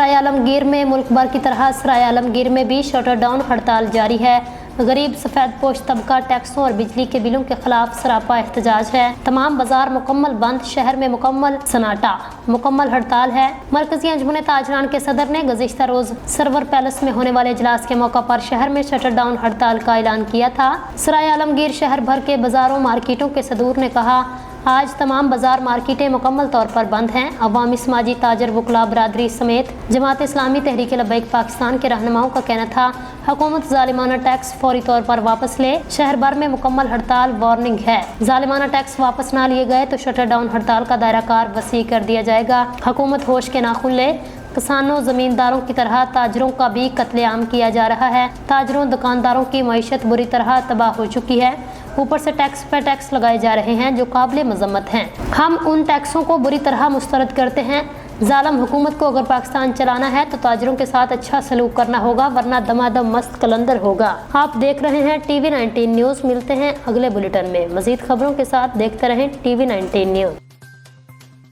सराय आलमगीर में मुल्क भर की तरह सराय आलमगीर में भी शटर डाउन हड़ताल जारी है। गरीब सफेद पोश तबका टैक्सों और बिजली के बिलों के खिलाफ सरापा एहतजाज है। तमाम बाजार मुकम्मल बंद, शहर में मुकम्मल सन्नाटा, मुकम्मल हड़ताल है। मरकजी अंजुमन ताजरान के सदर ने गुज़िश्ता रोज सरवर पैलेस में होने वाले इजलास के मौका पर शहर में शटर डाउन हड़ताल का ऐलान किया था। सराय आलमगीर शहर भर के बाजारों मार्केटों के सदूर ने कहा, आज तमाम बाजार मार्केटें मुकम्मल तौर पर बंद हैं। अवामी समाजी ताजर वकला बरादरी समेत जमात इस्लामी तहरीक लब्बैक पाकिस्तान के रहनुमाओं का कहना था, हुकूमत जालिमाना टैक्स फौरी तौर पर वापस ले। शहर भर में मुकम्मल हड़ताल वार्निंग है। जालिमाना टैक्स वापस ना लिए गए तो शटर डाउन हड़ताल का दायरा कार वसी कर दिया जाएगा। हुकूमत होश के नाखुन ले। किसानों जमींदारों की तरह ताजरों का भी कत्लेआम किया जा रहा है। ताजरों दुकानदारों की मईशत बुरी तरह तबाह हो चुकी है। ऊपर से टैक्स पर टैक्स लगाए जा रहे हैं जो काबिल मजम्मत हैं। हम उन टैक्सों को बुरी तरह मुस्तरद करते हैं। जालिम हुकूमत को अगर पाकिस्तान चलाना है तो ताजरों के साथ अच्छा सलूक करना होगा, वरना दमादम मस्त कलंदर होगा। आप देख रहे हैं TV 19 न्यूज़। मिलते हैं अगले बुलेटिन में। मजीद खबरों के साथ देखते रहें TV 19 न्यूज़।